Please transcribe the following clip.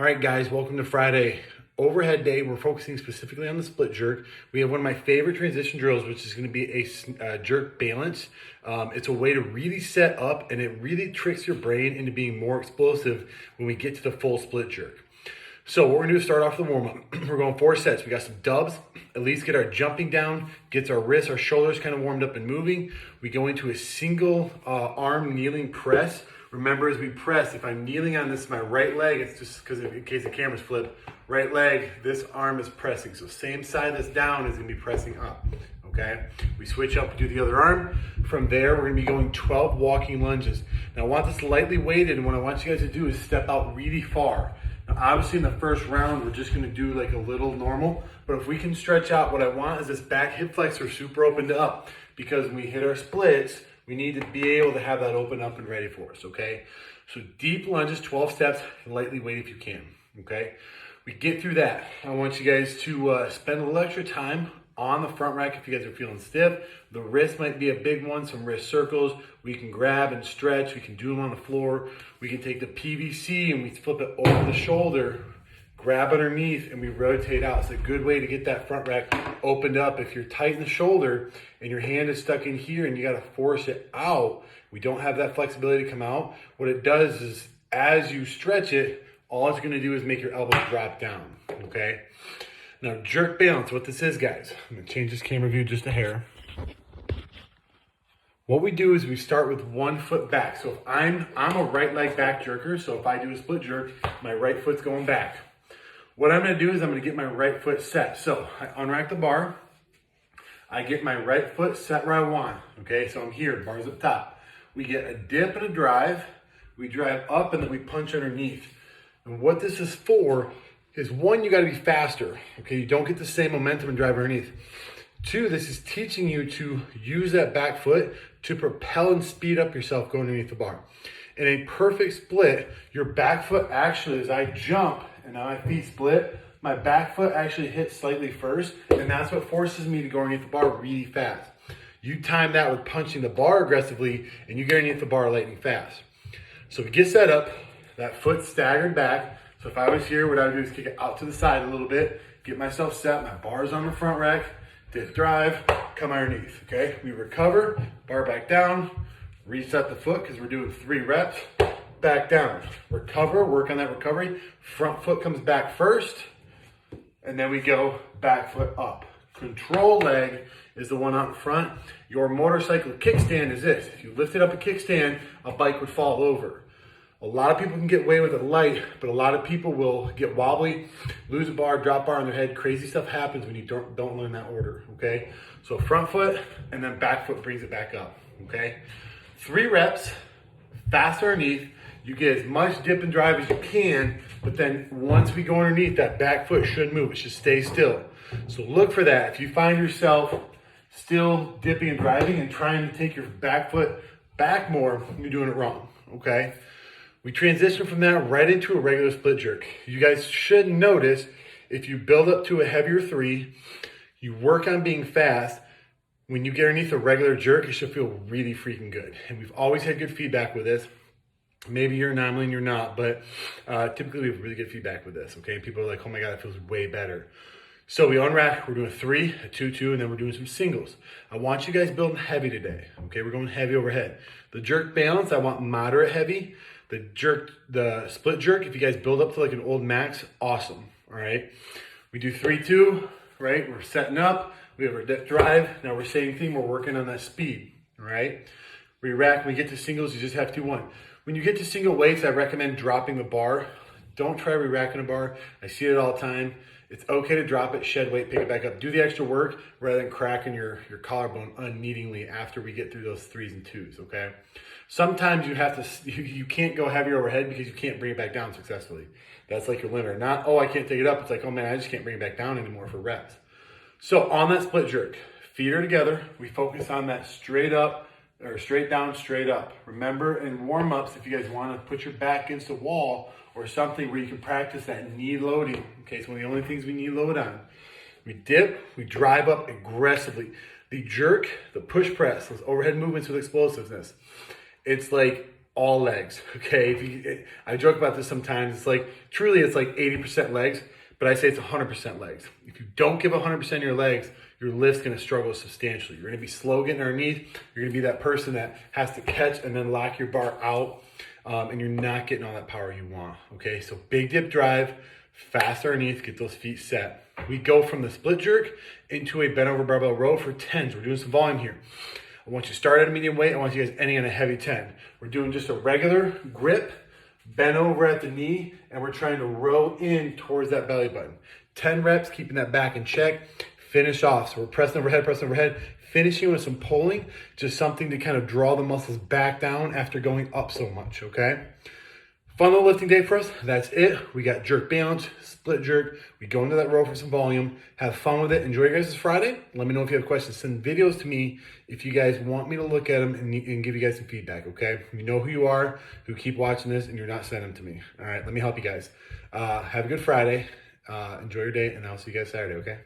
All right, guys, welcome to Friday. Overhead day, we're focusing specifically on the split jerk. We have one of my favorite transition drills, which is going to be a jerk balance. It's a way to really set up, and it really tricks your brain into being more explosive when we get to the full split jerk. So what we're gonna do is start off the warm-up. We're going 4 sets. We got some dubs, at least get our jumping down, gets our wrists, our shoulders kind of warmed up and moving. We go into a single arm kneeling press. Remember, as we press, if I'm kneeling on this, my right leg, it's just because in case the cameras flip, right leg, this arm is pressing. So same side that's down is gonna be pressing up, okay? We switch up, do the other arm. From there, we're gonna be going 12 walking lunges. Now I want this lightly weighted, and what I want you guys to do is step out really far. Now, obviously in the first round, we're just gonna do like a little normal, but if we can stretch out, what I want is this back hip flexor super opened up, because when we hit our splits, we need to be able to have that open up and ready for us, okay? So deep lunges, 12 steps, lightly weighted if you can, okay? We get through that. I want you guys to spend a little extra time on the front rack if you guys are feeling stiff. The wrist might be a big one, some wrist circles. We can grab and stretch. We can do them on the floor. We can take the PVC and we flip it over the shoulder, grab underneath, and we rotate out. It's a good way to get that front rack opened up. If you're tight in the shoulder and your hand is stuck in here and you got to force it out, we don't have that flexibility to come out. What it does is as you stretch it, all it's going to do is make your elbows drop down, okay? Now, jerk balance, what this is, guys. I'm going to change this camera view just a hair. What we do is we start with 1 foot back. So if I'm a right leg back jerker, so if I do a split jerk, my right foot's going back. What I'm gonna do is I'm gonna get my right foot set. So I unrack the bar, I get my right foot set where I want, okay? So I'm here, bar's up top. We get a dip and a drive, we drive up and then we punch underneath. And what this is for is 1, you gotta be faster, okay? You don't get the same momentum and drive underneath. 2, this is teaching you to use that back foot to propel and speed up yourself going underneath the bar. In a perfect split, your back foot actually, as I jump, and now my feet split, my back foot actually hits slightly first, and that's what forces me to go underneath the bar really fast. You time that with punching the bar aggressively, and you get underneath the bar lightning fast. So we get set up, that foot staggered back. So if I was here, what I would do is kick it out to the side a little bit, get myself set, my bar's on the front rack, dip drive, come underneath, okay? We recover, bar back down, reset the foot because we're doing 3 reps, back down, recover, work on that recovery. Front foot comes back first, and then we go back foot up. Control leg is the one out in front. Your motorcycle kickstand is this. If you lifted up a kickstand, a bike would fall over. A lot of people can get away with it light, but a lot of people will get wobbly, lose a bar, drop bar on their head. Crazy stuff happens when you don't learn that order, okay? So front foot, and then back foot brings it back up, okay? 3 reps, fast underneath. You get as much dip and drive as you can, but then once we go underneath, that back foot shouldn't move. It should stay still. So look for that. If you find yourself still dipping and driving and trying to take your back foot back more, you're doing it wrong, okay? We transition from that right into a regular split jerk. You guys should notice if you build up to a heavier 3, you work on being fast, when you get underneath a regular jerk, it should feel really freaking good. And we've always had good feedback with this. Maybe you're an anomaly and you're not, but typically we have really good feedback with this, okay? People are like, oh my God, it feels way better. So we unrack, we're doing a 3, a 2, 2, and then we're doing some singles. I want you guys building heavy today, okay? We're going heavy overhead. The jerk balance, I want moderate heavy. The split jerk, if you guys build up to like an old max, awesome, all right? We do 3, 2, right? We're setting up, we have our dip drive. Now we're same thing, we're working on that speed, all right? We rack, when we get to singles, you just have to do 1. When you get to single weights, I recommend dropping the bar. Don't try re-racking a bar. I see it all the time. It's okay to drop it, shed weight, pick it back up. Do the extra work rather than cracking your collarbone unneedingly after we get through those 3s and 2s, okay? Sometimes you have to, you can't go heavier overhead because you can't bring it back down successfully. That's like your limiter. Not, oh, I can't take it up. It's like, oh man, I just can't bring it back down anymore for reps. So on that split jerk, feet are together. We focus on that straight up, or straight down, straight up. Remember in warm-ups, if you guys want to put your back against a wall or something where you can practice that knee loading, okay, it's one of the only things we knee load on. We dip, we drive up aggressively. The jerk, the push press, those overhead movements with explosiveness, it's like all legs, okay? I joke about this sometimes. It's like, truly it's like 80% legs, but I say it's 100% legs. If you don't give 100% of your legs, your lift's gonna struggle substantially. You're gonna be slow getting underneath. You're gonna be that person that has to catch and then lock your bar out, and you're not getting all that power you want, okay? So big dip drive, fast underneath, get those feet set. We go from the split jerk into a bent over barbell row for 10s. We're doing some volume here. I want you to start at a medium weight. I want you guys ending on a heavy 10. We're doing just a regular grip, bend over at the knee, and we're trying to row in towards that belly button. 10 reps, keeping that back in check. Finish off. So we're pressing overhead, finishing with some pulling, just something to kind of draw the muscles back down after going up so much, okay? Fun little lifting day for us. That's it. We got jerk balance, split jerk. We go into that row for some volume. Have fun with it. Enjoy your guys' Friday. Let me know if you have questions. Send videos to me if you guys want me to look at them and give you guys some feedback, okay? You know who you are, who keep watching this, and you're not sending them to me. All right, let me help you guys. Have a good Friday. Enjoy your day, and I'll see you guys Saturday, okay?